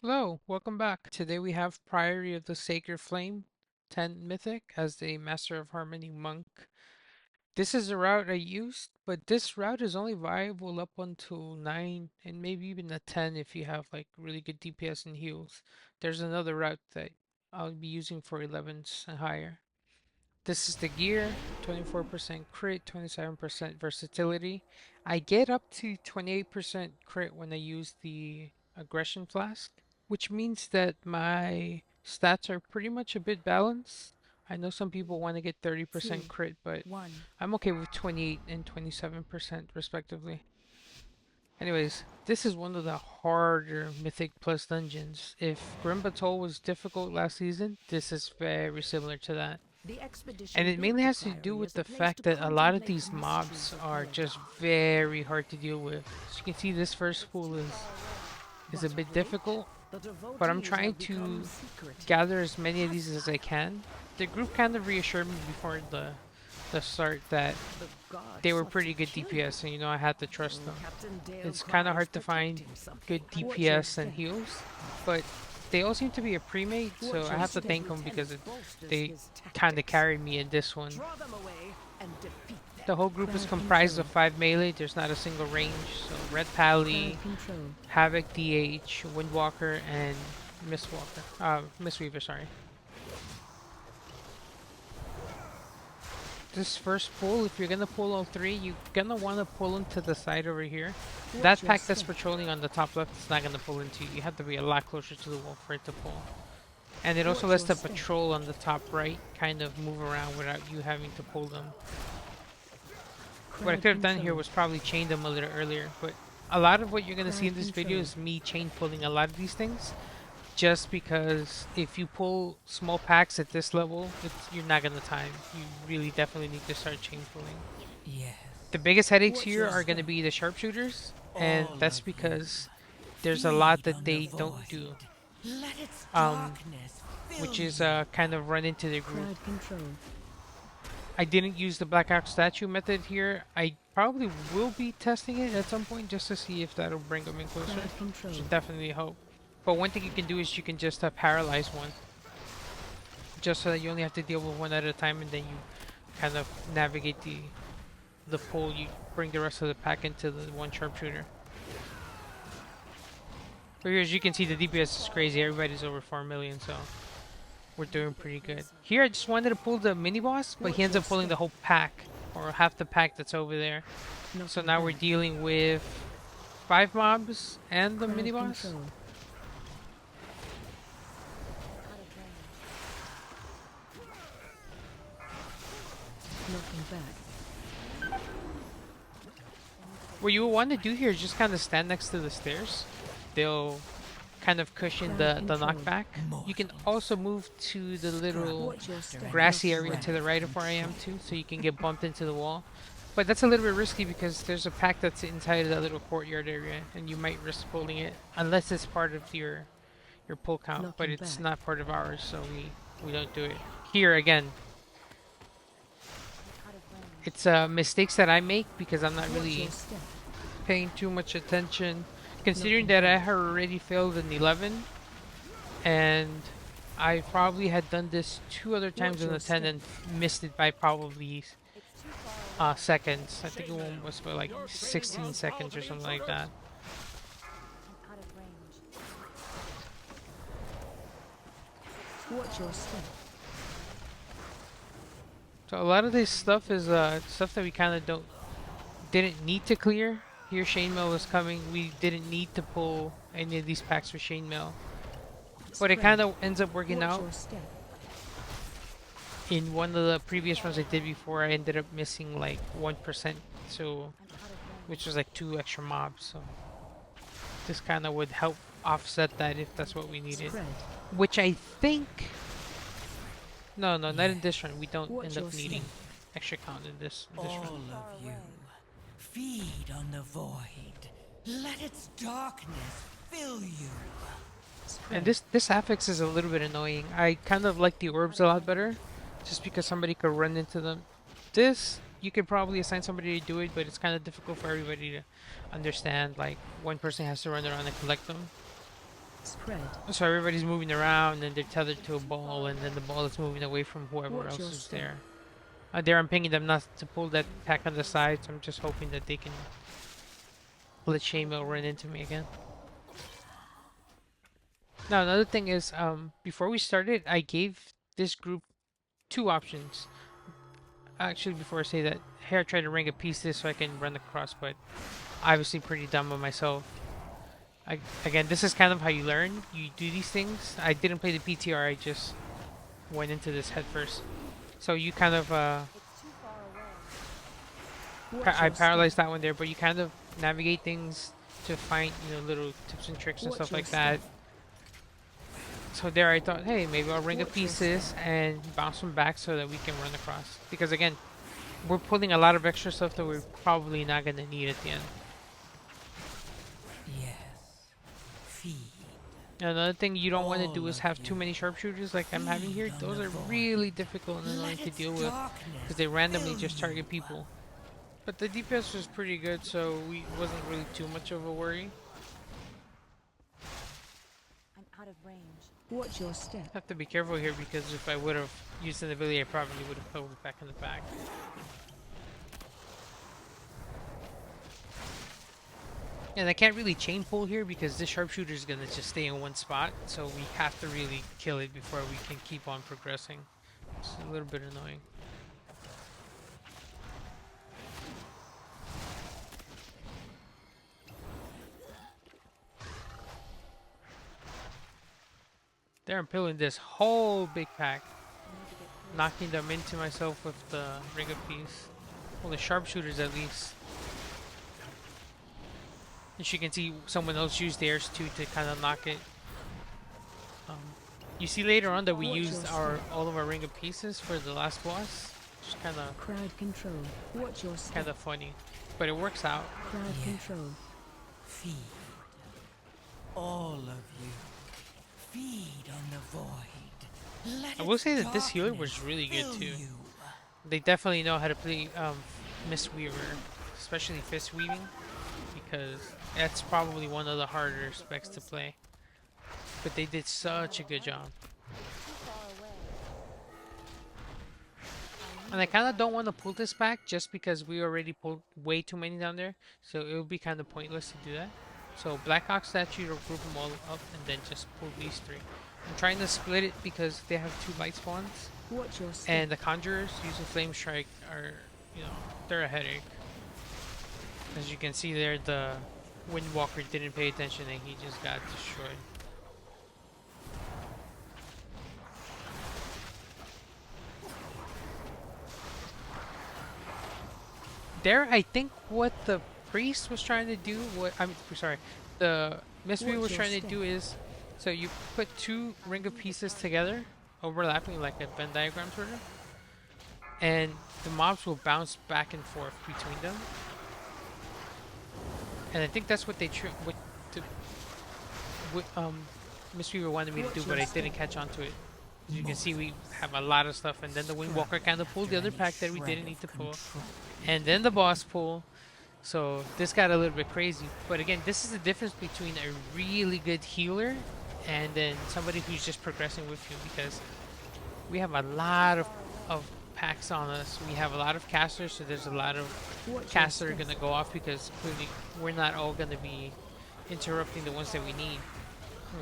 Hello, welcome back. Today we have Priory of the Sacred Flame, 10 Mythic, as the Master of Harmony Monk. This is the route I used, but this route is only viable up until 9 and maybe even a 10 if you have like really good DPS and heals. There's another route that I'll be using for 11s and higher. This is the gear, 24% crit, 27% versatility. I get up to 28% crit when I use the aggression flask, which means that my stats are pretty much a bit balanced. I know some people want to get 30% crit, but I'm okay with 28 and 27% respectively. Anyways, this is one of the harder Mythic Plus dungeons. If Grim Batol was difficult last season, this is very similar to that. And it mainly has to do with the fact that a lot of these mobs are just very hard to deal with. So you can see this first pool is a bit difficult, but I'm trying to gather as many of these as I can. The group kind of reassured me before the start that they were pretty good DPS, and I had to trust them. It's kind of hard to find good DPS and heals, but they all seem to be a pre-made, so I have to thank them because they kind of carried me in this one. The whole group is comprised of 5 melee. There's not a single range. So Red Pally, Havoc DH, Windwalker, and Mistweaver, sorry. This first pull, if you're gonna pull all 3, you're gonna want to pull them to the side over here. That pack that's patrolling on the top left is not gonna pull into you. You have to be a lot closer to the wall for it to pull. And it also lets the patrol on the top right kind of move around without you having to pull them. What I could have done here was probably chain them a little earlier, but a lot of what you're gonna see in this video is me chain pulling a lot of these things. Just because if you pull small packs at this level, you're not gonna time. You really definitely need to start chain pulling. Yes. The biggest headaches here are gonna be the sharpshooters, and that's because there's a lot that they don't do. Which is kind of run into the group. I didn't use the Blackout statue method here. I probably will be testing it at some point just to see if that'll bring them in closer. Should definitely hope. But one thing you can do is you can just paralyze one. Just so that you only have to deal with one at a time, and then you kind of navigate the pull. You bring the rest of the pack into the one sharpshooter. But here, as you can see, the DPS is crazy. Everybody's over 4 million, so we're doing pretty good. Here, I just wanted to pull the mini boss, but he ends up pulling the whole pack, or half the pack that's over there. So now we're dealing with 5 mobs and the mini boss. What you want to do here is just kind of stand next to the stairs. They'll kind of cushion the knockback. You can also move to the little grassy area to the right of where I am too, so you can get bumped into the wall. But that's a little bit risky because there's a pack that's inside of that little courtyard area, and you might risk pulling it unless it's part of your pull count. But it's not part of ours, so we don't do it. Here again, it's mistakes that I make because I'm not really paying too much attention. Considering that I had already failed an 11, and I probably had done this 2 other times in the 10 and missed it by probably seconds. I think one was for like 16 seconds or something like that. Watch your step. So a lot of this stuff is stuff that we kind of didn't need to clear. Here Chainmail was coming. We didn't need to pull any of these packs for Chainmail. But it kind of ends up working out. In one of the previous runs I did before, I ended up missing like 1%, so which was like 2 extra mobs. So this kind of would help offset that if that's what we needed. Which I think... No, not in this run. We don't end up needing extra count in this run. All of you, feed on the void. Let its darkness fill you. And this affix is a little bit annoying. I kind of like the orbs a lot better, just because somebody could run into them. This, you could probably assign somebody to do it, but it's kind of difficult for everybody to understand. Like, one person has to run around and collect them. Spread. So everybody's moving around and they're tethered to a ball, and then the ball is moving away from whoever Watch else your is step. there. There I'm pinging them not to pull that pack on the side, so I'm just hoping that they can let Shaymil run into me again. Now another thing is, before we started, I gave this group two options. Actually, before I say that, here I tried to ring a piece this so I can run across, but obviously pretty dumb of myself. Again, this is kind of how you learn. You do these things. I didn't play the PTR, I just went into this head first. So you kind of, Watch I your step. paralyzed that one there, but you kind of navigate things to find, little tips and tricks and Watch stuff your like that. step. So there I thought, hey, maybe I'll ring a Watch your pieces step. and bounce them back so that we can run across. Because again, we're pulling a lot of extra stuff that we're probably not going to need at the end. Yes. Feed. Another thing you don't want to All do is of have you. too many sharpshooters like I'm having here. Feed on Those the are void. really difficult and annoying Let to its deal with because darkness they randomly fill just target you. people. But the DPS was pretty good, so we wasn't really too much of a worry. I'm out of range. Watch your step. Have to be careful here because if I would have used an ability, I probably would have pulled back in the back. And I can't really chain pull here because this sharpshooter is gonna just stay in one spot, so we have to really kill it before we can keep on progressing. It's a little bit annoying. There I'm pulling this whole big pack, knocking them into myself with the ring of peace. Well, the sharpshooters at least. As you can see, someone else used theirs too to kind of knock it. Um, you see later on that we Watch used your all of our ring of pieces for the last boss. Just Crowd control. Watch your step. kind of funny, but it works out. Crowd Yes. control. Feed. All of you. Feed on the void. Let I will its say that this healer was darkness really good fill too. you. They definitely know how to play Mistweaver, especially fist weaving, because that's probably one of the harder specs to play. But they did such a good job. And I kind of don't want to pull this back just because we already pulled way too many down there, so it would be kind of pointless to do that. So Blackhawk statue, or group them all up and then just pull these three. I'm trying to split it because they have two light spawns, Watch your step. and the conjurers using flame strike are, they're a headache. As you can see there, the Windwalker didn't pay attention and he just got destroyed. There, I think what the priest was trying to do, the Mistweaver was Watch your trying to step. do is, so you put two ring of pieces together, overlapping like a Venn diagram sort of, and the mobs will bounce back and forth between them. And I think that's what they Mistweaver wanted me to do, but I didn't catch on to it. As you can see, we have a lot of stuff, and then the Windwalker kind of pulled the other pack that we didn't need to pull, and then the boss pull. So this got a little bit crazy. But again, this is the difference between a really good healer and then somebody who's just progressing with you, because we have a lot of packs on us. We have a lot of casters, so there's a lot of Watch casts that your are step. going to go off because clearly we're not all going to be interrupting the ones that we need.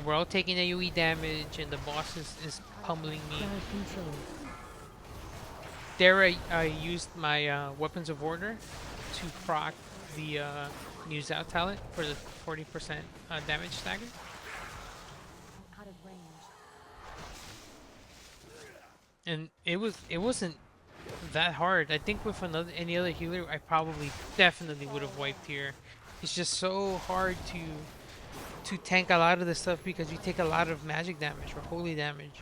We're all taking AoE damage and the boss is pummeling me. Crowd control. There I used my Weapons of Order to proc the News Out talent for the 40% damage stagger. I'm out of range. And it wasn't that hard. I think with any other healer, I probably definitely would have wiped here. It's just so hard to tank a lot of this stuff because you take a lot of magic damage or holy damage.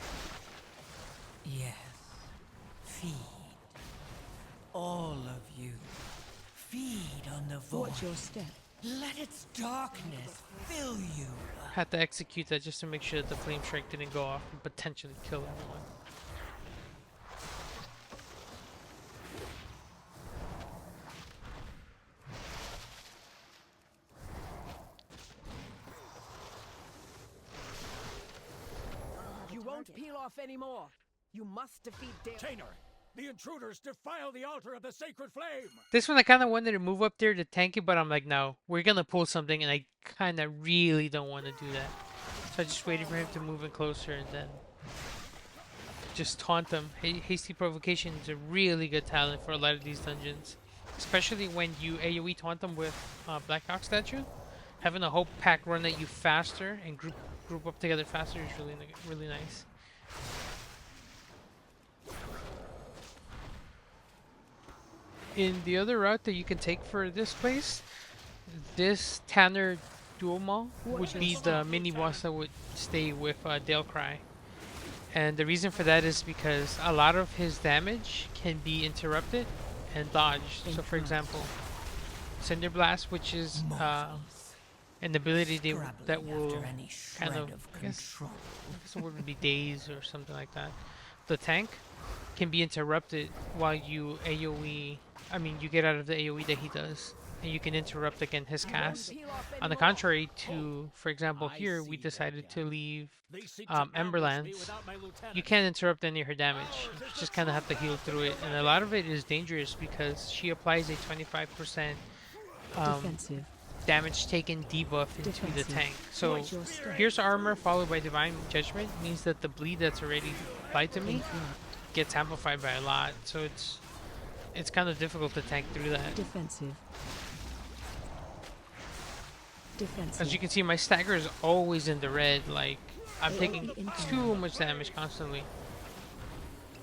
Yes. Feed. All of you. Feed on the void. Watch your step. Let its darkness fill you. Had to execute that just to make sure that the flame strike didn't go off and potentially kill everyone. won't peel off anymore. You must defeat Taener, the intruders defile the altar of the sacred flame. This one I kind of wanted to move up there to tank it, but I'm like, no, we're gonna pull something, and I kind of really don't want to do that. So I just waited for him to move in closer and then just taunt them. Hasty Provocation is a really good talent for a lot of these dungeons, especially when you AoE taunt them with Black Hawk Statue. Having a whole pack run at you faster and group up together faster is really nice. In the other route that you can take for this place, this Taener Duelmal would be the mini boss that would stay with Dailcry. And the reason for that is because a lot of his damage can be interrupted and dodged. So for example, Cinder Blast, which is an ability that will kind of, I guess the word would be daze or something like that. The tank can be interrupted while you AoE, you get out of the AoE that he does, and you can interrupt again his cast. On the contrary to, for example, here we decided to leave Emberlands. You can't interrupt any of her damage. You just kind of have to heal through it, and a lot of it is dangerous because she applies a 25% damage taken debuff into the tank. So here's armor followed by divine judgment means that the bleed that's already applied to me gets amplified by a lot. So it's kind of difficult to tank through that. Defensive. As you can see, my stagger is always in the red. Like, I'm taking too much damage constantly.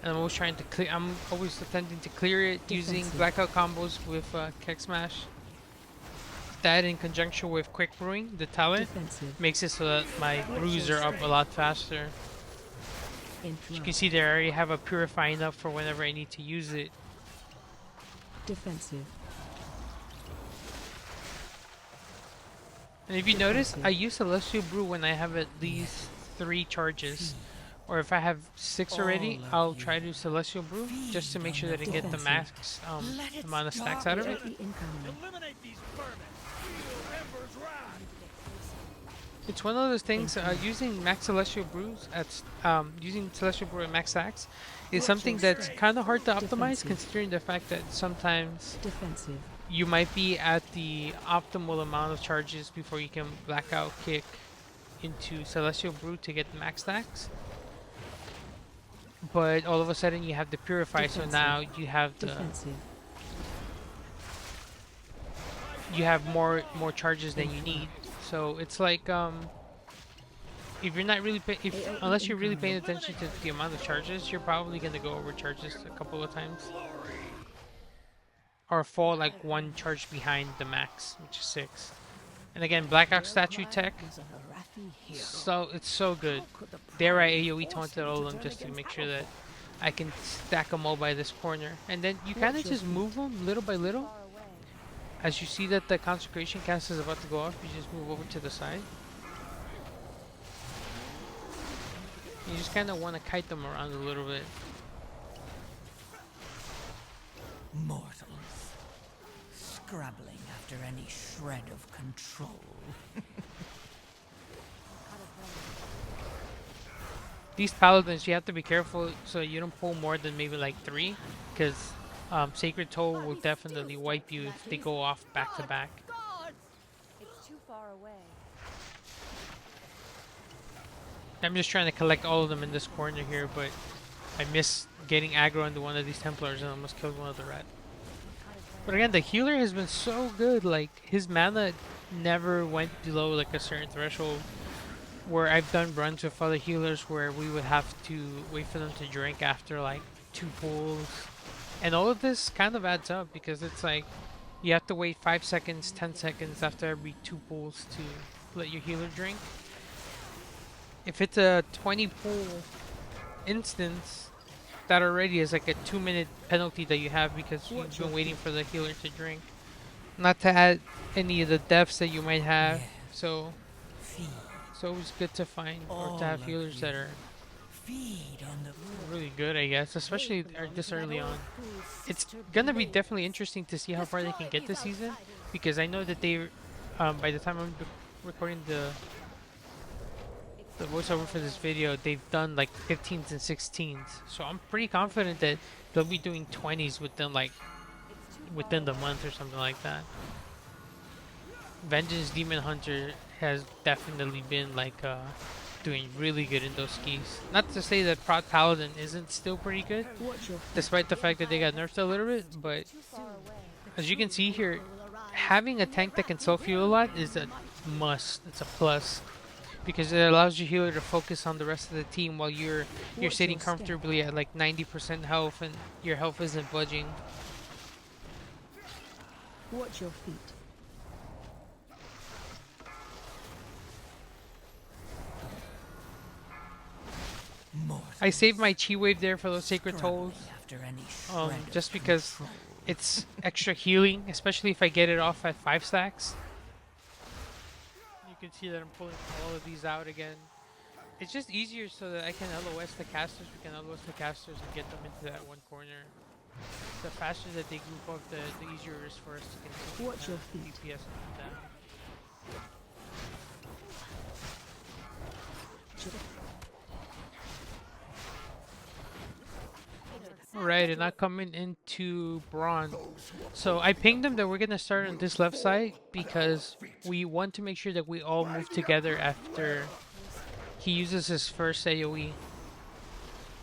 And I'm always trying to clear. I'm always attempting to clear it using blackout combos with Keck Smash. That in conjunction with Quick Brewing, the talent, makes it so that my brews are up a lot faster. As you can see there, I already have a purifying up for whenever I need to use it. Defensive. And if you notice, I use Celestial Brew when I have at least 3 charges. Or if I have 6 already, I'll try to Celestial Brew just to make sure that I get the max amount of stacks out of it. Eliminate these vermin. Feel embers rise. It's one of those things, using max Celestial Brews using Celestial Brew at max stacks is something that's kind of hard to optimize, considering the fact that sometimes you might be at the optimal amount of charges before you can blackout kick into Celestial Brew to get the max stacks. But all of a sudden you have the Purify, so now you have the more charges than you need. So it's like if you're not really unless you're really paying attention to the amount of charges, you're probably gonna go over charges a couple of times, or fall like 1 charge behind the max, which is 6. And again, Black Ox Statue tech, so it's so good. There I AoE taunted all of them just to make sure that I can stack them all by this corner, and then you kind of just move them little by little. As you see that the Consecration cast is about to go off, you just move over to the side. You just kind of want to kite them around a little bit. Mortals, scrabbling after any shred of control. These paladins, you have to be careful so you don't pull more than maybe like 3, because Sacred Toe will definitely wipe you if they go off back to back. It's too far away. I'm just trying to collect all of them in this corner here, but I missed getting aggro into one of these Templars and almost killed one of the rat. But again, the healer has been so good. Like, his mana never went below like a certain threshold, where I've done runs with other healers where we would have to wait for them to drink after like 2 pulls. And all of this kind of adds up because it's like you have to wait 5 seconds, 10 seconds after every 2 pulls to let your healer drink. If it's a 20 pull instance, that already is like a 2-minute penalty that you have because you've been waiting for the healer to drink. Not to add any of the deaths that you might have. So it's always good to find or to have healers that are really good, I guess, especially this early on. It's gonna be definitely interesting to see how far they can get this season, because I know that they, by the time I'm recording the the voiceover for this video, they've done like 15s and 16s. So I'm pretty confident that they'll be doing 20s within the month or something like that. Vengeance Demon Hunter has definitely been like doing really good in those skis. Not to say that Prod Paladin isn't still pretty good, despite the fact that they got nerfed a little bit, but as you can see here, having a tank that can self-heal a lot is a must. It's a plus. Because it allows your healer to focus on the rest of the team while you're sitting comfortably at like 90% health and your health isn't budging. Watch your feet. I saved my chi wave there for those sacred tolls, After any shred of just because it's extra healing, especially if I get it off at 5 stacks. You can see that I'm pulling all of these out again. It's just easier so that I can LOS the casters. We can LOS the casters and get them into that one corner. The faster that they group up, the easier it is for us to continue. Watch your feet. DPS them down. Alright, and now coming into Braun. So I pinged them that we're gonna start on this left side because we want to make sure that we all move together after he uses his first AoE.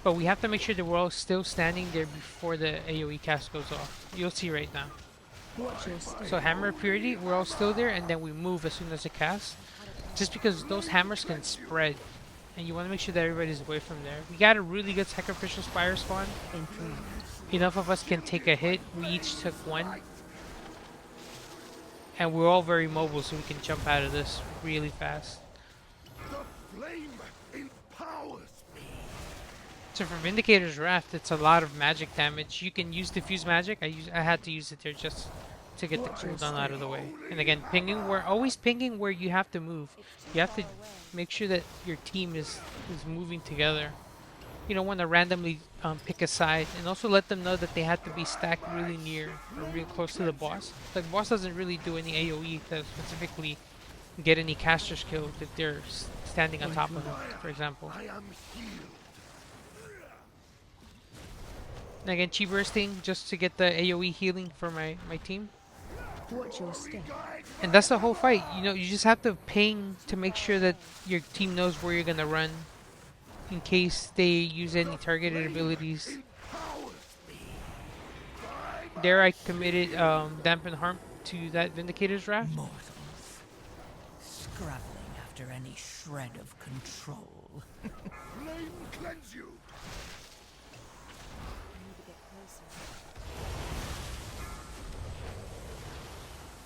But we have to make sure that we're all still standing there before the AoE cast goes off. You'll see right now. So hammer purity, we're all still there, and then we move as soon as it casts. Just because those hammers can spread. And you want to make sure that everybody's away from there. We got a really good sacrificial spire spawn. Enough of us can take a hit. We each took one. And we're all very mobile, so we can jump out of this really fast. The flame empowers me. So for Vindicator's Wrath, it's a lot of magic damage. You can use diffuse magic. I had to use it there just to get the cooldown out of the way. And again, pinging. We're always pinging where you have to move. You have to make sure that your team is moving together. You don't want to randomly pick a side, and also let them know that they have to be stacked really near or real close to the boss. The boss doesn't really do any AoE to specifically get any casters killed if they're standing on top of him, for example. I am healed. And again, chi bursting just to get the AoE healing for my team. Watch your step. And that's the whole fight. You know, you just have to ping to make sure that your team knows where you're gonna run in case they use any targeted abilities. There I committed dampen harm to that Vindicator's Wrath. mortals, scrabbling after any shred of control. Flame cleanse you.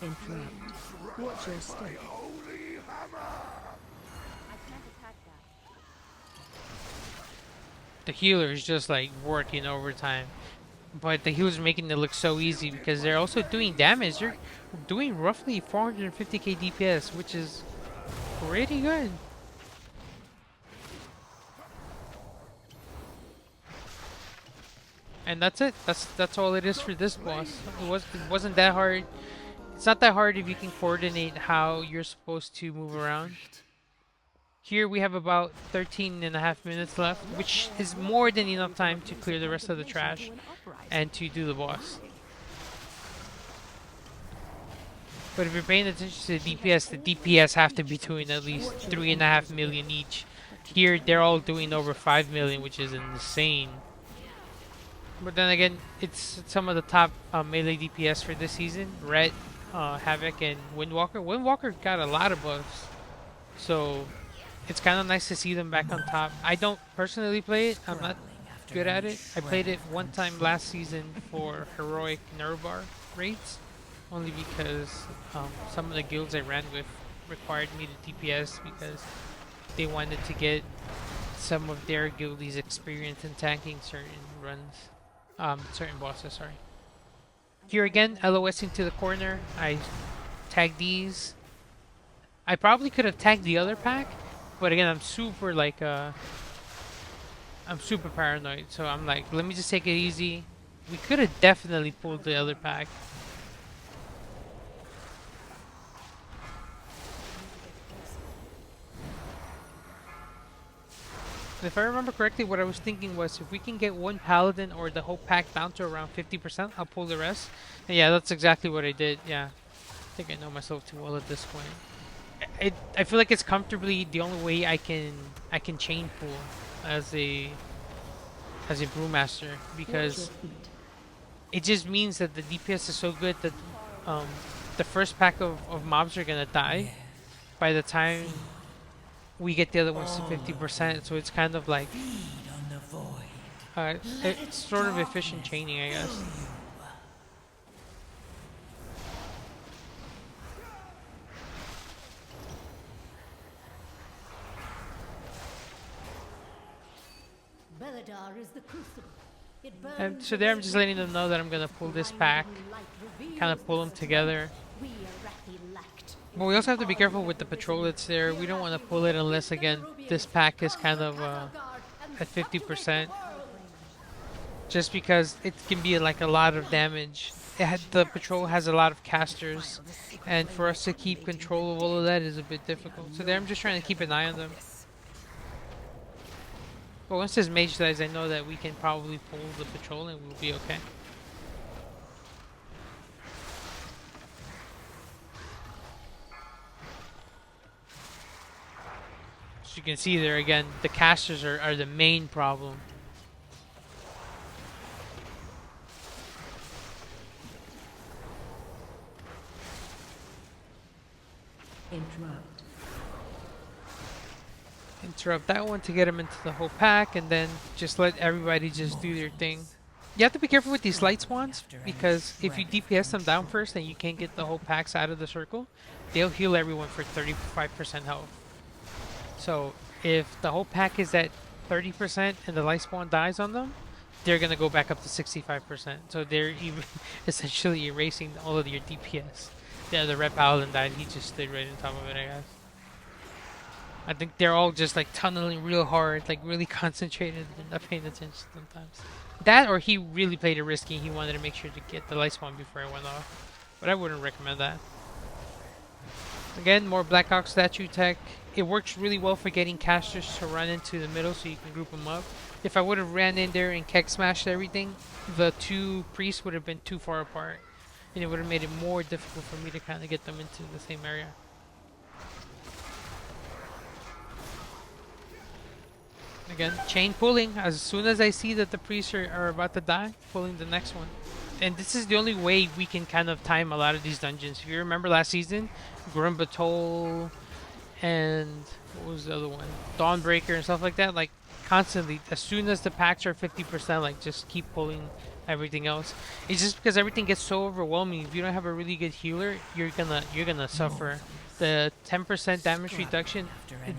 Inflamed. Watch your step. Holy hammer. I can't attack that. The healer is just like working overtime. But the healers are making it look so easy because they're also doing damage. They're doing roughly 450k DPS, which is pretty good. And that's it. That's all it is for this boss. It wasn't that hard. It's not that hard if you can coordinate how you're supposed to move around. Here we have about 13.5 minutes left, which is more than enough time to clear the rest of the trash and to do the boss. But if you're paying attention to the DPS have to be doing at least 3.5 million each. Here they're all doing over 5 million, which is insane. But then again, it's some of the top melee DPS for this season. Ret, Havoc, and Windwalker. Windwalker got a lot of buffs, so it's kind of nice to see them back on top. I don't personally play it. I'm not good at it. I played it one time last season for heroic Nurbar raids, only because some of the guilds I ran with required me to DPS because they wanted to get some of their guildies' experience in tanking certain runs. Certain bosses, sorry. Here again, LOSing to the corner. I tag these. I probably could have tagged the other pack, but again, I'm super paranoid. So I'm like, let me just take it easy. We could have definitely pulled the other pack. If I remember correctly, what I was thinking was if we can get one paladin or the whole pack down to around 50%, I'll pull the rest. And yeah, that's exactly what I did. Yeah, I think I know myself too well at this point. I feel like it's comfortably the only way I can chain pool as a brewmaster Watch because your feet. it just means that the DPS is so good that um, the first pack of mobs are gonna die by the time we get the other ones to 50%. So it's kind of like Feed on the void. Let it's its sort of efficient darkness chaining, I fill guess. you. Belladar is the crucible. It And burns so in there, the I'm just letting them know that I'm gonna pull this pack, blinding light kind of reveals pull them the together. we Arathi lacked. But we also have to be careful with the patrol that's there. We don't want to pull it unless, again, this pack is kind of at 50%. Just because it can be like a lot of damage. The patrol has a lot of casters, and for us to keep control of all of that is a bit difficult. So there, I'm just trying to keep an eye on them. But once this mage dies, I know that we can probably pull the patrol and we'll be okay. As you can see there again, the casters are the main problem. Interrupt. Interrupt that one to get them into the whole pack, and then just let everybody just do their thing. You have to be careful with these light swans, because if you DPS them down first and you can't get the whole packs out of the circle, they'll heal everyone for 35% health. So if the whole pack is at 30% and the light spawn dies on them, they're gonna go back up to 65%. So they're even essentially erasing all of your DPS. Yeah, the red paladin died. He just stayed right on top of it, I guess. I think they're all just like tunneling real hard, like really concentrated and not paying attention sometimes. That or he really played it risky. He wanted to make sure to get the light spawn before I went off. But I wouldn't recommend that. Again, more Black Ox statue tech. It works really well for getting casters to run into the middle so you can group them up. If I would have ran in there and keg smashed everything, the two priests would have been too far apart. And it would have made it more difficult for me to kind of get them into the same area. Again, chain pulling. As soon as I see that the priests are about to die, pulling the next one. And this is the only way we can kind of time a lot of these dungeons. If you remember last season, Grumbatol and what was the other one? Dawnbreaker and stuff like that. Like constantly, as soon as the packs are 50%, like just keep pulling everything else. It's just because everything gets so overwhelming. If you don't have a really good healer, you're gonna suffer. The 10% damage reduction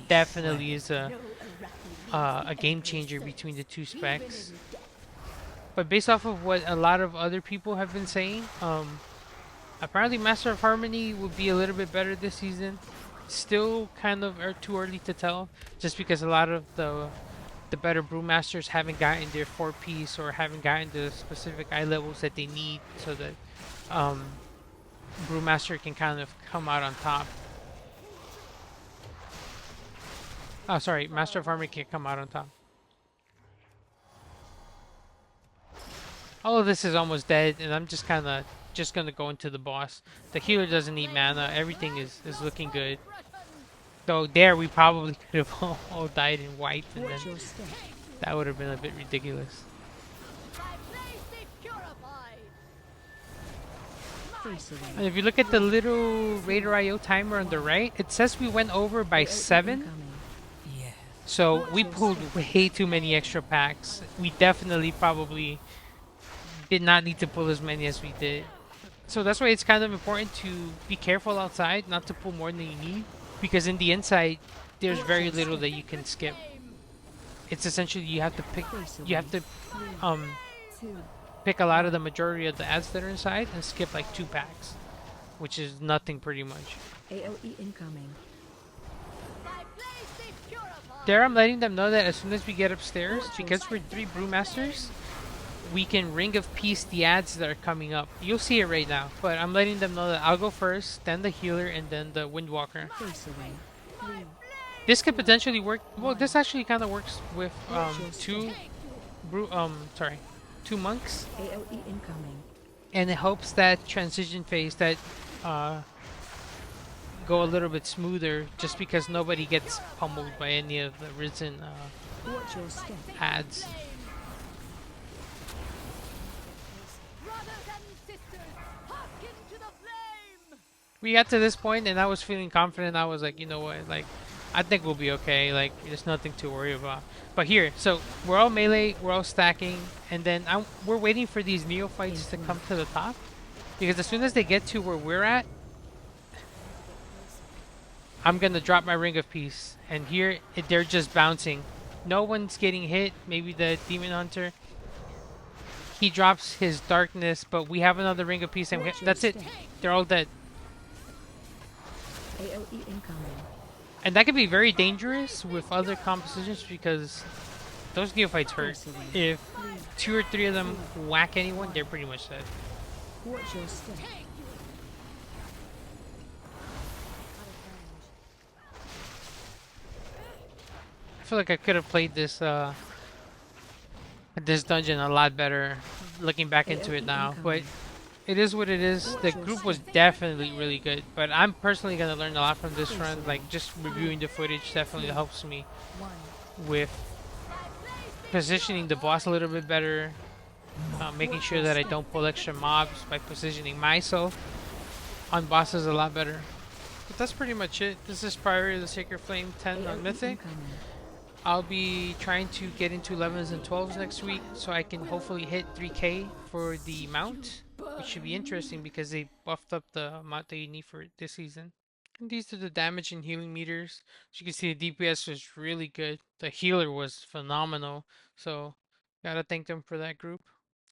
definitely is a game changer between the two specs. But based off of what a lot of other people have been saying, apparently Master of Harmony will be a little bit better this season. Still kind of too early to tell, just because a lot of the better Brewmasters haven't gotten their 4-piece or haven't gotten the specific eye levels that they need so that Brewmaster can kind of come out on top. Oh, sorry, Master of Harmony can come out on top. All of this is almost dead, and I'm just kind of just gonna go into the boss. The healer doesn't need mana. Everything is looking good. Though there we probably could have all died in white, and then Watch your step. that would have been a bit ridiculous. Face away. And if you look at the little Raider IO timer on the right, it says we went over by 7. Incoming. Yes. So we pulled way too many extra packs. We definitely probably did not need to pull as many as we did. So that's why it's kind of important to be careful outside, not to pull more than you need. Because in the inside, there's very little that you can skip. It's essentially you have to pick, you have to Two. pick a lot of the majority of the ads that are inside and skip like 2 packs, which is nothing pretty much. AOE incoming. There I'm letting them know that as soon as we get upstairs, because we're 3 Brewmasters, we can Ring of Peace the ads that are coming up. You'll see it right now, but I'm letting them know that I'll go first, then the healer, and then the Windwalker. Face away. 3, This could potentially work. Well, this actually kind of works with Watch your step. two sorry, two monks, AoE incoming. and it helps that transition phase that uh go a little bit smoother, just because nobody gets pummeled by any of the risen Watch your step. ads. Brothers and sisters, hearken to the flame! We got to this point, and I was feeling confident. I was like, you know what, like, I think we'll be okay. Like, there's nothing to worry about. But here, so we're all melee, we're all stacking, and then we're waiting for these neophytes to come to the top, because as soon as they get to where we're at, I'm gonna drop my Ring of Peace, and here they're just bouncing. No one's getting hit. Maybe the Demon Hunter. He drops his darkness, but we have another Ring of Peace, and that's it. They're all dead. AoE incoming. And that could be very dangerous with other compositions, because those neophytes hurt. If two or three of them whack anyone, they're pretty much dead. Watch your step. I feel like I could have played this dungeon a lot better looking back into it now, but it is what it is. The group was definitely really good, but I'm personally gonna learn a lot from this run. Like, just reviewing the footage definitely helps me with positioning the boss a little bit better, making sure that I don't pull extra mobs by positioning myself on bosses a lot better. But that's pretty much it. This is Priory of the Sacred Flame 10 on AoE Mythic. incoming. I'll be trying to get into 11s and 12s next week, so I can hopefully hit 3k for the mount, which should be interesting because they buffed up the amount that you need for this season. And these are the damage and healing meters. As you can see, the DPS was really good. The healer was phenomenal, so gotta thank them for that group.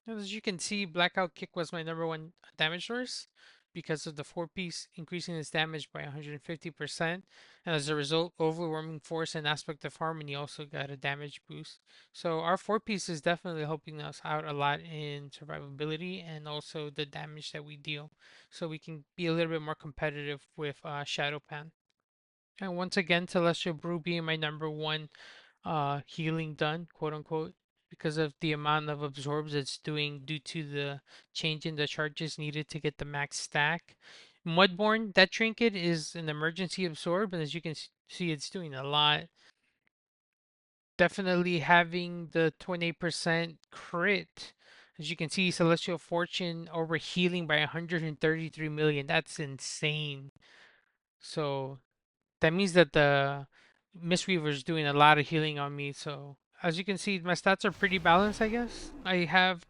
As you can see, Blackout Kick was my #1 damage source because of the 4-piece increasing its damage by 150%. And as a result, Overwhelming Force and Aspect of Harmony also got a damage boost. So our 4-piece is definitely helping us out a lot in survivability and also the damage that we deal. So we can be a little bit more competitive with Shadowpan. And once again, Celestial Brew being my #1 healing done, quote unquote, because of the amount of absorbs it's doing due to the change in the charges needed to get the max stack. Mudborn, that trinket is an emergency absorb, and as you can see, it's doing a lot. Definitely having the 28% crit. As you can see, Celestial Fortune over healing by 133 million. That's insane. So that means that the Mistweaver is doing a lot of healing on me. So as you can see, my stats are pretty balanced, I guess. I have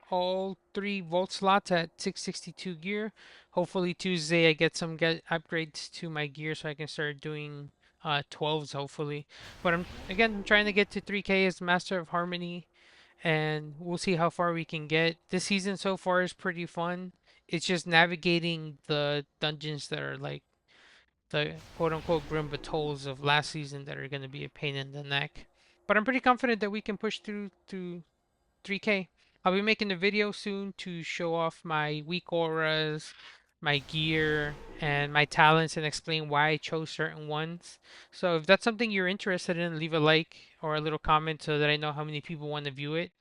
all 3 vault slots at 662 gear. Hopefully Tuesday I get some upgrades to my gear so I can start doing 12s hopefully. But I'm trying to get to 3k as Master of Harmony, and we'll see how far we can get. This season so far is pretty fun. It's just navigating the dungeons that are like the quote unquote grim battles of last season that are going to be a pain in the neck. But I'm pretty confident that we can push through to 3K. I'll be making a video soon to show off my weak auras, my gear, and my talents, and explain why I chose certain ones. So if that's something you're interested in, leave a like or a little comment so that I know how many people want to view it.